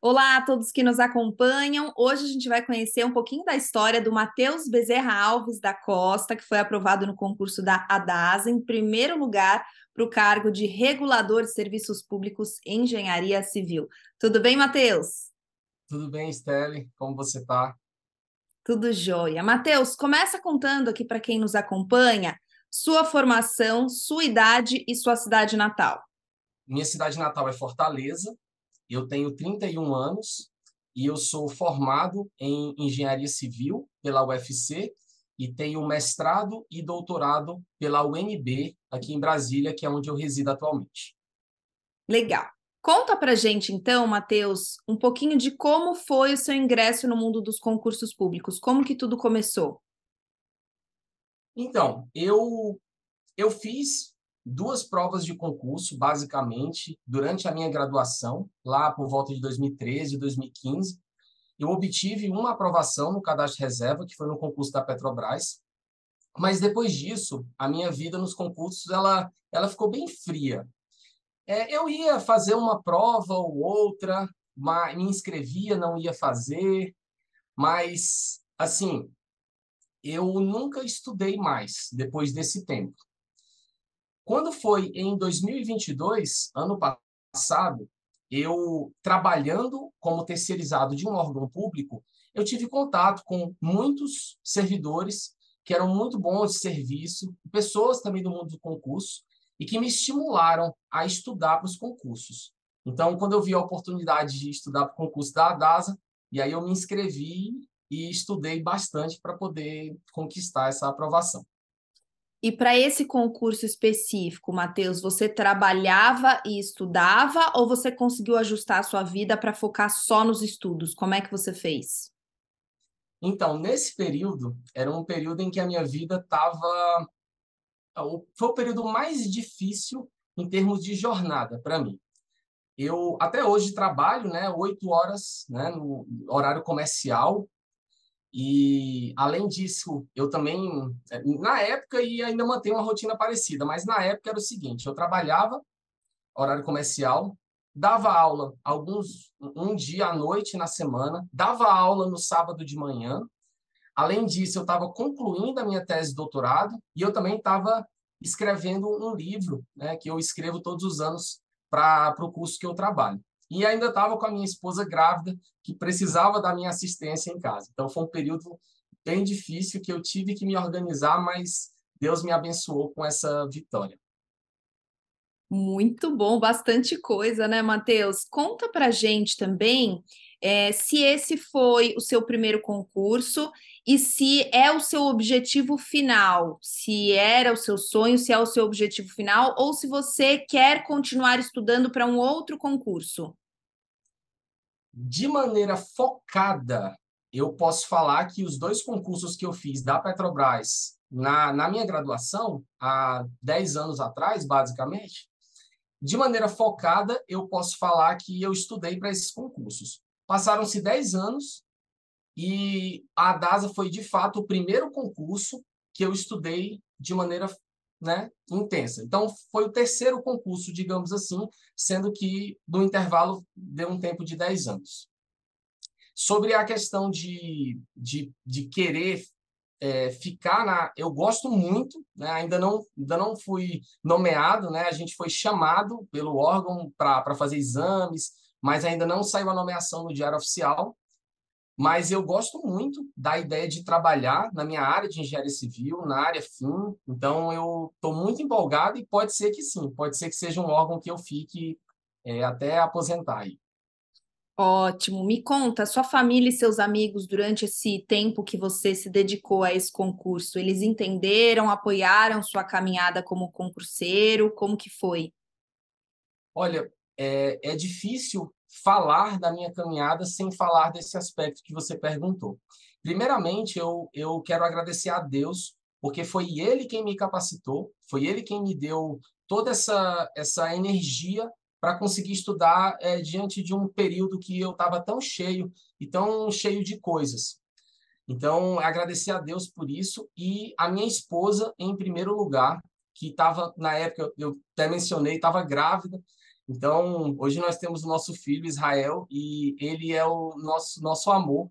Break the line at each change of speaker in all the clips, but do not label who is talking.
Olá a todos que nos acompanham. Hoje a gente vai conhecer um pouquinho da história do Matheus Bezerra Alves da Costa, que foi aprovado no concurso da ADASA em primeiro lugar para o cargo de regulador de serviços públicos em engenharia civil. Tudo bem, Matheus?
Tudo bem, Stelle? Como você está?
Tudo jóia. Matheus, começa contando aqui para quem nos acompanha sua formação, sua idade e sua cidade natal.
Minha cidade natal é Fortaleza, eu tenho 31 anos e eu sou formado em engenharia civil pela UFC e tenho mestrado e doutorado pela UNB aqui em Brasília, que é onde eu resido atualmente.
Legal. Conta pra gente, então, Matheus, um pouquinho de como foi o seu ingresso no mundo dos concursos públicos, como que tudo começou?
Então, eu fiz duas provas de concurso, basicamente, durante a minha graduação, lá por volta de 2013, 2015. Eu obtive uma aprovação no cadastro de reserva, que foi no concurso da Petrobras, mas depois disso, a minha vida nos concursos ela ficou bem fria. Eu ia fazer uma prova ou outra, me inscrevia, não ia fazer, mas, assim, eu nunca estudei mais depois desse tempo. Quando foi em 2022, ano passado, eu trabalhando como terceirizado de um órgão público, eu tive contato com muitos servidores que eram muito bons de serviço, pessoas também do mundo do concurso, e que me estimularam a estudar para os concursos. Então, quando eu vi a oportunidade de estudar para o concurso da ADASA, e aí eu me inscrevi e estudei bastante para poder conquistar essa aprovação.
E para esse concurso específico, Matheus, você trabalhava e estudava ou você conseguiu ajustar a sua vida para focar só nos estudos? Como é que você fez?
Então, nesse período, era um período em que a minha vida estava. Foi o período mais difícil em termos de jornada para mim. Eu até hoje trabalho, né, 8 horas, né, no horário comercial, e além disso, eu também, na época, e ainda mantenho uma rotina parecida, mas na época era o seguinte: eu trabalhava, horário comercial, dava aula um dia à noite na semana, dava aula no sábado de manhã. Além disso, eu estava concluindo a minha tese de doutorado e eu também estava escrevendo um livro, né, que eu escrevo todos os anos para o curso que eu trabalho. E ainda estava com a minha esposa grávida, que precisava da minha assistência em casa. Então, foi um período bem difícil que eu tive que me organizar, mas Deus me abençoou com essa vitória.
Muito bom, bastante coisa, né, Matheus? Conta pra gente também se esse foi o seu primeiro concurso e se é o seu objetivo final, se era o seu sonho, se é o seu objetivo final, ou se você quer continuar estudando para um outro concurso.
De maneira focada, eu posso falar que os dois concursos que eu fiz da Petrobras na minha graduação, há 10 anos atrás, basicamente, de maneira focada, eu posso falar que eu estudei para esses concursos. Passaram-se 10 anos e a DASA foi, de fato, o primeiro concurso que eu estudei de maneira, né, intensa. Então, foi o terceiro concurso, digamos assim, sendo que no intervalo deu um tempo de 10 anos. Sobre a questão de querer ficar na. Eu gosto muito, né? Ainda não fui nomeado, né? A gente foi chamado pelo órgão para fazer exames, mas ainda não saiu a nomeação no Diário Oficial. Mas eu gosto muito da ideia de trabalhar na minha área de engenharia civil, na área fim. Então, eu estou muito empolgado e pode ser que sim, pode ser que seja um órgão que eu fique até aposentar aí.
Ótimo. Me conta, sua família e seus amigos, durante esse tempo que você se dedicou a esse concurso, eles entenderam, apoiaram sua caminhada como concurseiro? Como que foi?
Olha, é difícil falar da minha caminhada sem falar desse aspecto que você perguntou. Primeiramente, eu quero agradecer a Deus, porque foi Ele quem me capacitou, foi Ele quem me deu toda essa energia para conseguir estudar diante de um período que eu estava tão cheio e tão cheio de coisas. Então, agradecer a Deus por isso e a minha esposa, em primeiro lugar, que estava, na época, eu até mencionei, estava grávida, Então, hoje nós temos o nosso filho, Israel, e ele é o nosso amor.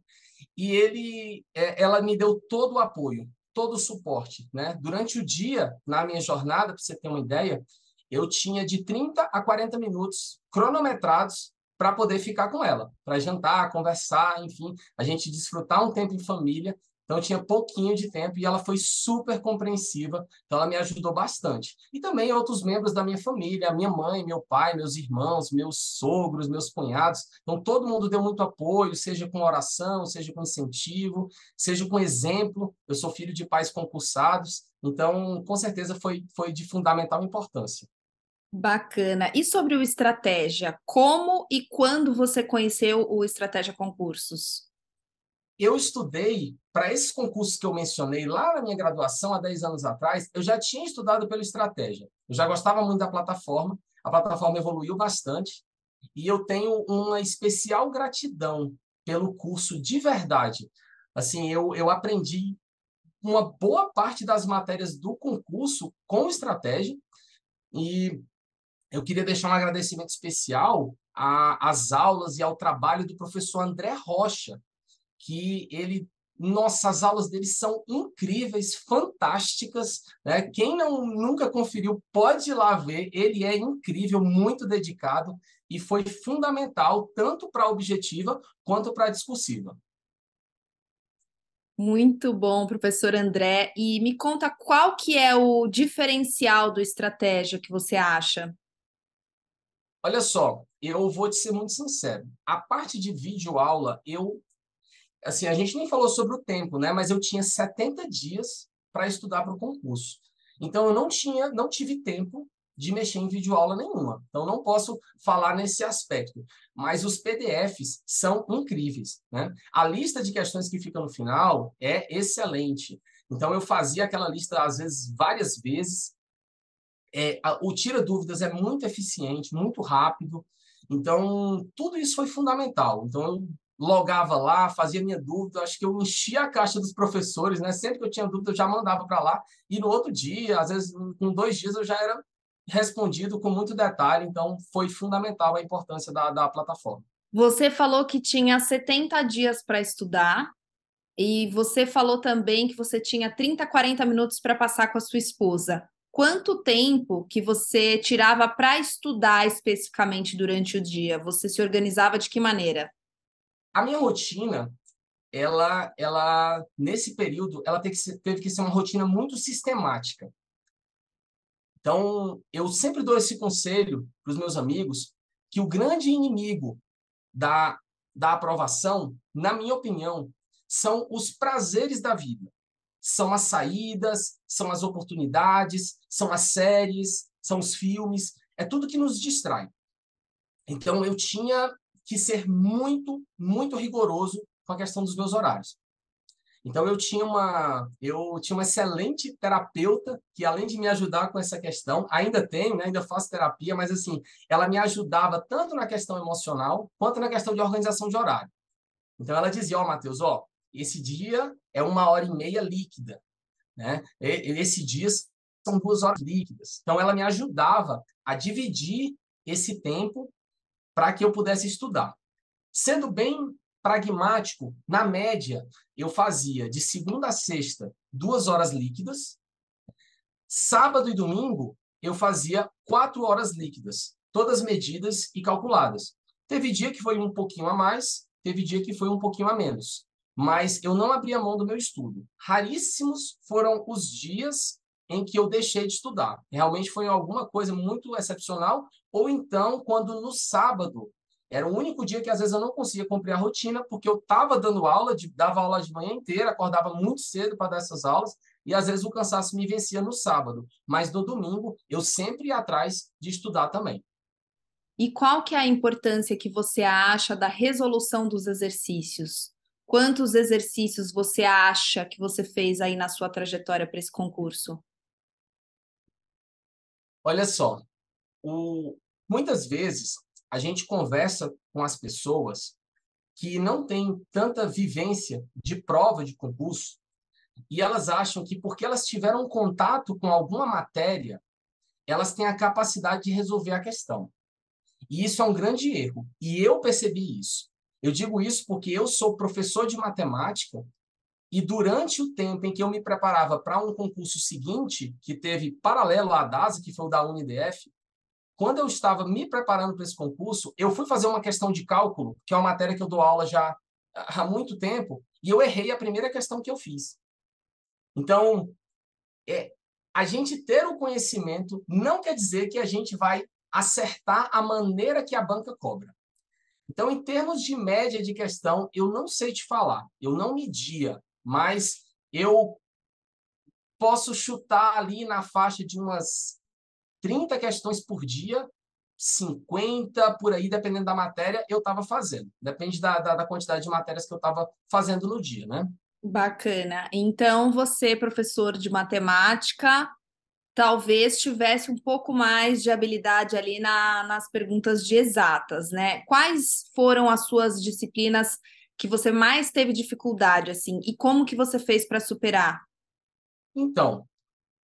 E ela me deu todo o apoio, todo o suporte, né? Durante o dia, na minha jornada, para você ter uma ideia, eu tinha de 30 a 40 minutos cronometrados para poder ficar com ela, para jantar, conversar, enfim, a gente desfrutar um tempo em família. Então, eu tinha pouquinho de tempo e ela foi super compreensiva, então ela me ajudou bastante. E também outros membros da minha família, a minha mãe, meu pai, meus irmãos, meus sogros, meus cunhados. Então, todo mundo deu muito apoio, seja com oração, seja com incentivo, seja com exemplo. Eu sou filho de pais concursados, então, com certeza, foi de fundamental importância.
Bacana. E sobre o Estratégia, como e quando você conheceu o Estratégia Concursos?
Eu estudei para esses concursos que eu mencionei lá na minha graduação, há 10 anos atrás, eu já tinha estudado pelo Estratégia. Eu já gostava muito da plataforma, a plataforma evoluiu bastante, e eu tenho uma especial gratidão pelo curso de verdade. Assim, eu aprendi uma boa parte das matérias do concurso com Estratégia, e eu queria deixar um agradecimento especial às aulas e ao trabalho do professor André Rocha, que ele, nossas aulas dele são incríveis, fantásticas, né? Quem nunca conferiu pode ir lá ver, ele é incrível, muito dedicado e foi fundamental tanto para a objetiva quanto para a discursiva.
Muito bom, professor André. E me conta qual que é o diferencial do Estratégia que você acha?
Olha só, eu vou te ser muito sincero. A parte de vídeo aula, assim, a gente nem falou sobre o tempo, né? Mas eu tinha 70 dias para estudar para o concurso. Então, eu não tive tempo de mexer em videoaula nenhuma. Então, não posso falar nesse aspecto. Mas os PDFs são incríveis, né? A lista de questões que fica no final é excelente. Então, eu fazia aquela lista, às vezes, várias vezes. O tira dúvidas é muito eficiente, muito rápido. Então, tudo isso foi fundamental. Então, eu logava lá, fazia minha dúvida, acho que eu enchia a caixa dos professores, né? Sempre que eu tinha dúvida, eu já mandava para lá. E no outro dia, às vezes, com 2 dias, eu já era respondido com muito detalhe. Então, foi fundamental a importância da plataforma.
Você falou que tinha 70 dias para estudar, e você falou também que você tinha 30, 40 minutos para passar com a sua esposa. Quanto tempo que você tirava para estudar especificamente durante o dia? Você se organizava de que maneira?
A minha rotina, nesse período, ela teve que ser uma rotina muito sistemática. Então, eu sempre dou esse conselho para os meus amigos que o grande inimigo da, da aprovação, na minha opinião, são os prazeres da vida. São as saídas, são as oportunidades, são as séries, são os filmes, é tudo que nos distrai. Então, eu tinha que ser muito, muito rigoroso com a questão dos meus horários. Então, eu tinha uma excelente terapeuta que, além de me ajudar com essa questão, ainda tenho, né, ainda faço terapia, mas, assim, ela me ajudava tanto na questão emocional, quanto na questão de organização de horário. Então, ela dizia, ó, Matheus, ó, esse dia é 1 hora e meia líquida, né? Esse dia são 2 horas líquidas. Então, ela me ajudava a dividir esse tempo para que eu pudesse estudar. Sendo bem pragmático, na média, eu fazia de segunda a sexta 2 horas líquidas. Sábado e domingo, eu fazia 4 horas líquidas, todas medidas e calculadas. Teve dia que foi um pouquinho a mais, teve dia que foi um pouquinho a menos. Mas eu não abria mão do meu estudo. Raríssimos foram os dias em que eu deixei de estudar. Realmente foi alguma coisa muito excepcional, ou então, quando no sábado era o único dia que às vezes eu não conseguia cumprir a rotina, porque eu estava dando aula, dava aula de manhã inteira, acordava muito cedo para dar essas aulas, e às vezes o cansaço me vencia no sábado. Mas no domingo eu sempre ia atrás de estudar também.
E qual que é a importância que você acha da resolução dos exercícios? Quantos exercícios você acha que você fez aí na sua trajetória para esse concurso?
Olha só, muitas vezes a gente conversa com as pessoas que não têm tanta vivência de prova de concurso e elas acham que porque elas tiveram contato com alguma matéria, elas têm a capacidade de resolver a questão. E isso é um grande erro. E eu percebi isso. Eu digo isso porque eu sou professor de matemática e durante o tempo em que eu me preparava para um concurso seguinte, que teve paralelo à DASA, que foi o da UniDF, quando eu estava me preparando para esse concurso, eu fui fazer uma questão de cálculo, que é uma matéria que eu dou aula já há muito tempo, e eu errei a primeira questão que eu fiz. Então, a gente ter o conhecimento não quer dizer que a gente vai acertar a maneira que a banca cobra. Então, em termos de média de questão, eu não sei te falar, eu não media, mas eu posso chutar ali na faixa de umas 30 questões por dia, 50 por aí, dependendo da matéria, eu estava fazendo. Depende da quantidade de matérias que eu estava fazendo no dia, né?
Bacana. Então, você, professor de matemática, talvez tivesse um pouco mais de habilidade ali nas perguntas de exatas, né? Quais foram as suas disciplinas que você mais teve dificuldade, assim, e como que você fez para superar?
Então,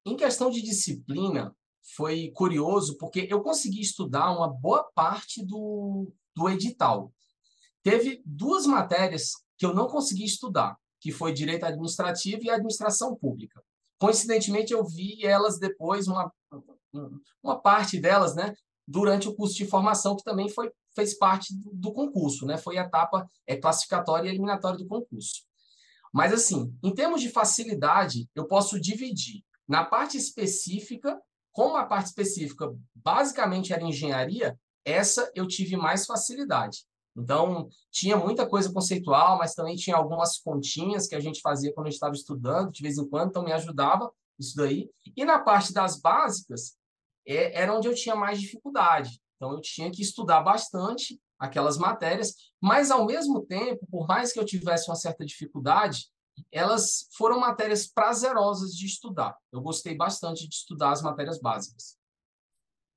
em questão de disciplina, foi curioso, porque eu consegui estudar uma boa parte do edital. Teve duas matérias que eu não consegui estudar, que foi Direito Administrativo e Administração Pública. Coincidentemente, eu vi elas depois, uma parte delas, né, durante o curso de formação, que também fez parte do concurso, né, foi a etapa classificatória e eliminatória do concurso. Mas, assim, em termos de facilidade, eu posso dividir na parte específica, como a parte específica basicamente era engenharia, essa eu tive mais facilidade. Então, tinha muita coisa conceitual, mas também tinha algumas continhas que a gente fazia quando a gente estava estudando, de vez em quando, então me ajudava isso daí. E na parte das básicas, era onde eu tinha mais dificuldade. Então, eu tinha que estudar bastante aquelas matérias, mas, ao mesmo tempo, por mais que eu tivesse uma certa dificuldade, elas foram matérias prazerosas de estudar. Eu gostei bastante de estudar as matérias básicas.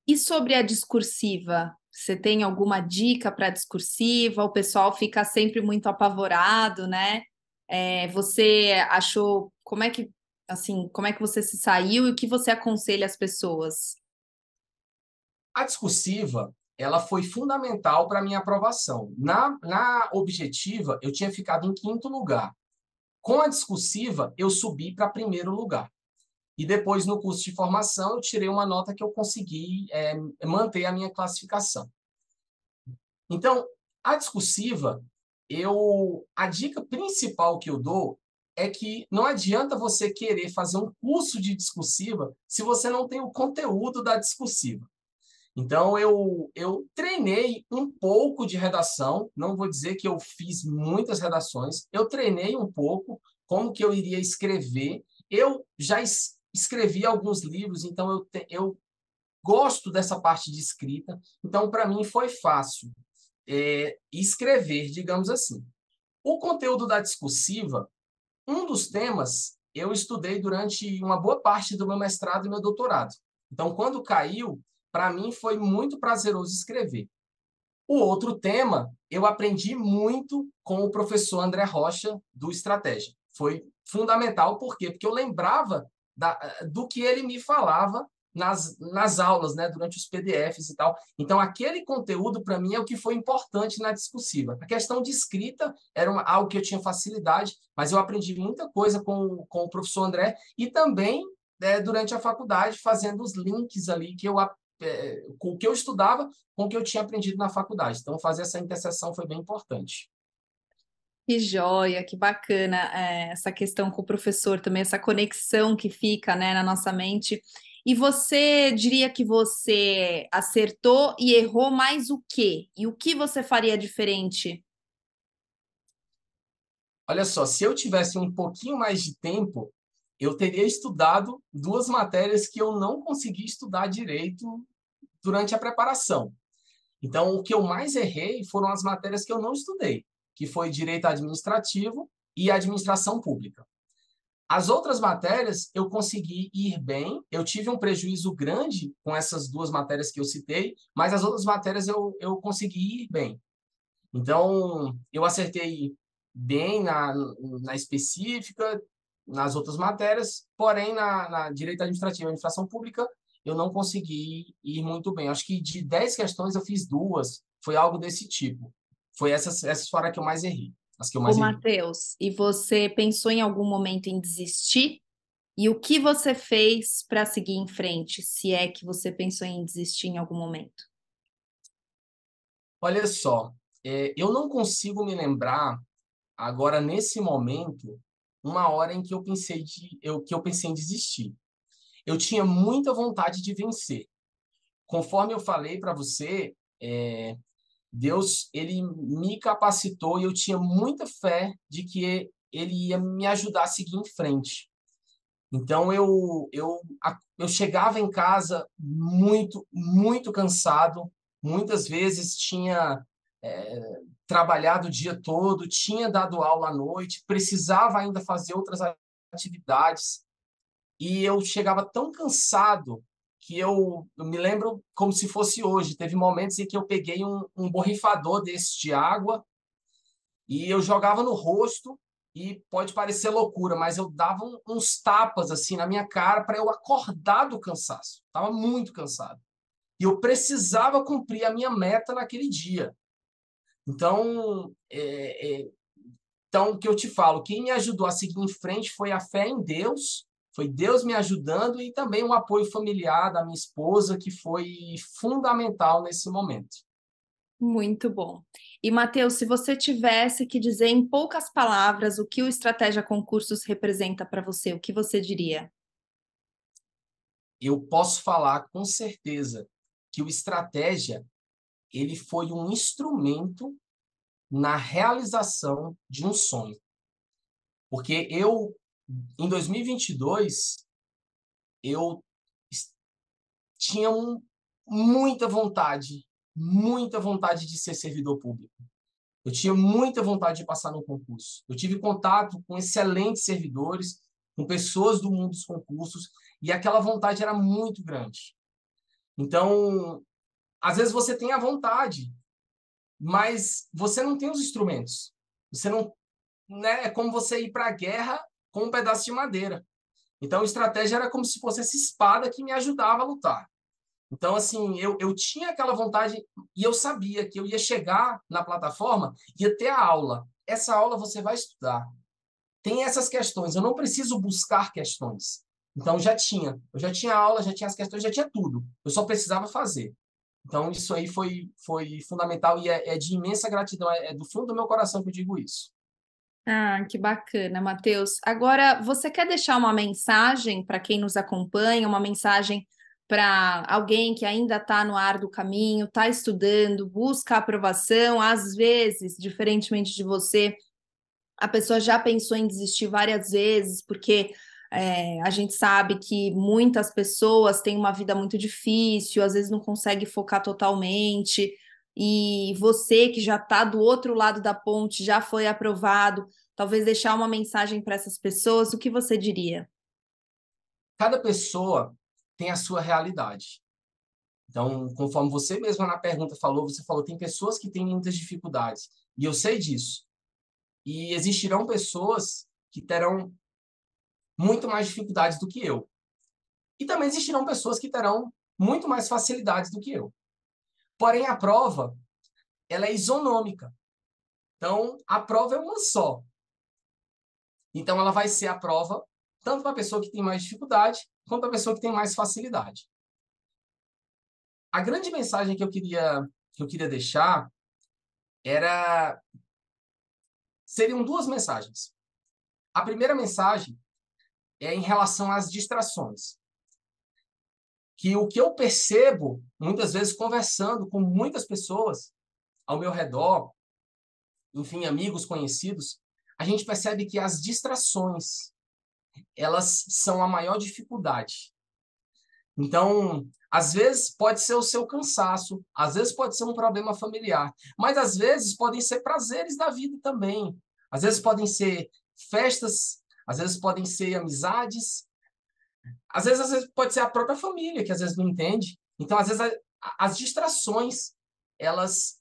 E sobre a discursiva? Você tem alguma dica para a discursiva? O pessoal fica sempre muito apavorado, né? Você achou como é que assim, como é que você se saiu e o que você aconselha as pessoas?
A discursiva, ela foi fundamental para a minha aprovação. Na objetiva, eu tinha ficado em quinto lugar. Com a discursiva, eu subi para primeiro lugar. E depois, no curso de formação, eu tirei uma nota que eu consegui manter a minha classificação. Então, a discursiva, a dica principal que eu dou é que não adianta você querer fazer um curso de discursiva se você não tem o conteúdo da discursiva. Então, eu treinei um pouco de redação, não vou dizer que eu fiz muitas redações, eu treinei um pouco como que eu iria escrever. Eu já escrevi alguns livros, então eu gosto dessa parte de escrita, então para mim foi fácil escrever, digamos assim. O conteúdo da discursiva, um dos temas, eu estudei durante uma boa parte do meu mestrado e meu doutorado. Então, quando caiu, para mim foi muito prazeroso escrever. O outro tema, eu aprendi muito com o professor André Rocha, do Estratégia. Foi fundamental, por quê? Porque eu lembrava do que ele me falava nas aulas, né, durante os PDFs e tal. Então, aquele conteúdo, para mim, é o que foi importante na discursiva. A questão de escrita era algo que eu tinha facilidade, mas eu aprendi muita coisa com o professor André e também, durante a faculdade, fazendo os links ali com o que eu estudava, com o que eu tinha aprendido na faculdade. Então, fazer essa interseção foi bem importante.
Que joia, que bacana, essa questão com o professor também, essa conexão que fica, né, na nossa mente. E você diria que você acertou e errou mais o quê? E o que você faria diferente?
Olha só, se eu tivesse um pouquinho mais de tempo, eu teria estudado duas matérias que eu não consegui estudar direito durante a preparação. Então, o que eu mais errei foram as matérias que eu não estudei, que foi direito administrativo e administração pública. As outras matérias eu consegui ir bem, eu tive um prejuízo grande com essas duas matérias que eu citei, mas as outras matérias eu consegui ir bem. Então, eu acertei bem na específica, nas outras matérias, porém, na direito administrativo e administração pública, eu não consegui ir muito bem. Acho que de 10 questões eu fiz duas, foi algo desse tipo. Foi essas foram as que eu mais errei, as que eu
Ô,
mais errei.
Matheus, e você pensou em algum momento em desistir? E o que você fez para seguir em frente, se é que você pensou em desistir em algum momento?
Olha só, eu não consigo me lembrar agora nesse momento uma hora em que que eu pensei em desistir. Eu tinha muita vontade de vencer. Conforme eu falei para você, Deus, ele me capacitou e eu tinha muita fé de que ele ia me ajudar a seguir em frente. Então, eu chegava em casa muito, muito cansado, muitas vezes tinha trabalhado o dia todo, tinha dado aula à noite, precisava ainda fazer outras atividades, e eu chegava tão cansado que eu me lembro como se fosse hoje. Teve momentos em que eu peguei um borrifador desse de água e eu jogava no rosto, e pode parecer loucura, mas eu dava uns tapas assim na minha cara para eu acordar do cansaço. Estava muito cansado. E eu precisava cumprir a minha meta naquele dia. Então, então, o que eu te falo, quem me ajudou a seguir em frente foi a fé em Deus, foi Deus me ajudando e também um apoio familiar da minha esposa, que foi fundamental nesse momento.
Muito bom. E, Matheus, se você tivesse que dizer em poucas palavras o que o Estratégia Concursos representa para você, o que você diria?
Eu posso falar com certeza que o Estratégia ele foi um instrumento na realização de um sonho. Porque em 2022, eu tinha muita vontade de ser servidor público. Eu tinha muita vontade de passar no concurso. Eu tive contato com excelentes servidores, com pessoas do mundo dos concursos, e aquela vontade era muito grande. Então, às vezes você tem a vontade, mas você não tem os instrumentos. Você não, né? É como você ir para a guerra com um pedaço de madeira. Então, a estratégia era como se fosse essa espada que me ajudava a lutar. Então, assim, eu tinha aquela vontade e eu sabia que eu ia chegar na plataforma e ia ter a aula. Essa aula você vai estudar. Tem essas questões. Eu não preciso buscar questões. Então, eu já tinha aula, já tinha as questões, já tinha tudo. Eu só precisava fazer. Então, isso aí foi fundamental e é de imensa gratidão. É do fundo do meu coração que eu digo isso.
Ah, que bacana, Matheus. Agora, você quer deixar uma mensagem para quem nos acompanha, uma mensagem para alguém que ainda está no ar do caminho, está estudando, busca aprovação, às vezes, diferentemente de você, a pessoa já pensou em desistir várias vezes, porque a gente sabe que muitas pessoas têm uma vida muito difícil, às vezes não consegue focar totalmente, e você que já está do outro lado da ponte, já foi aprovado, talvez deixar uma mensagem para essas pessoas, o que você diria?
Cada pessoa tem a sua realidade. Então, conforme você mesma na pergunta falou, você falou, tem pessoas que têm muitas dificuldades. E eu sei disso. E existirão pessoas que terão muito mais dificuldades do que eu. E também existirão pessoas que terão muito mais facilidades do que eu. Porém, a prova, ela é isonômica. Então, a prova é uma só. Então, ela vai ser a prova tanto para a pessoa que tem mais dificuldade, quanto para a pessoa que tem mais facilidade. A grande mensagem que eu queria deixar era seriam duas mensagens. A primeira mensagem é em relação às distrações. Que o que eu percebo, muitas vezes conversando com muitas pessoas ao meu redor, enfim, amigos, conhecidos, a gente percebe que as distrações, elas são a maior dificuldade. Então, às vezes pode ser o seu cansaço, às vezes pode ser um problema familiar, mas às vezes podem ser prazeres da vida também. Às vezes podem ser festas, às vezes podem ser amizades, às vezes pode ser a própria família que às vezes não entende. Então, às vezes as distrações, elas,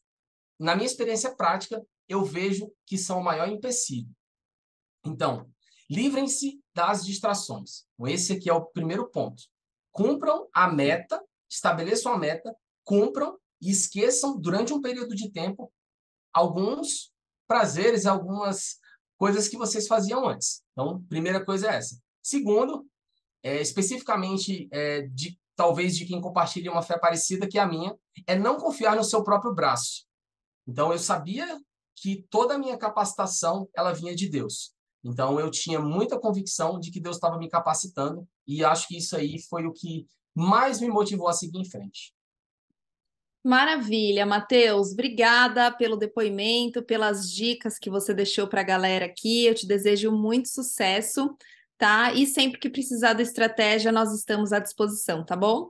na minha experiência prática, eu vejo que são o maior empecilho. Então, livrem-se das distrações. Esse aqui é o primeiro ponto. cumpram a meta, estabeleçam a meta, cumpram e esqueçam durante um período de tempo alguns prazeres, algumas coisas que vocês faziam antes. Então, primeira coisa é essa. Segundo, especificamente talvez de quem compartilha uma fé parecida que a minha, é não confiar no seu próprio braço. Então, eu sabia que toda a minha capacitação ela vinha de Deus. Então, eu tinha muita convicção de que Deus estava me capacitando e acho que isso aí foi o que mais me motivou a seguir em frente.
Maravilha, Matheus. Obrigada pelo depoimento, pelas dicas que você deixou para a galera aqui. Eu te desejo muito sucesso, tá? E sempre que precisar da estratégia, nós estamos à disposição, tá bom?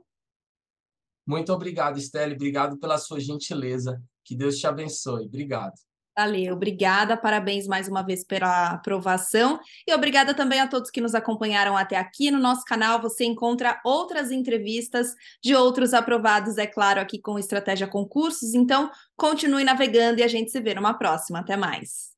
Muito obrigado, Estelle. Obrigado pela sua gentileza. Que Deus te abençoe. Obrigado.
Valeu, obrigada, parabéns mais uma vez pela aprovação e obrigada também a todos que nos acompanharam até aqui no nosso canal. Você encontra outras entrevistas de outros aprovados, é claro, aqui com Estratégia Concursos. Então, continue navegando e a gente se vê numa próxima. Até mais.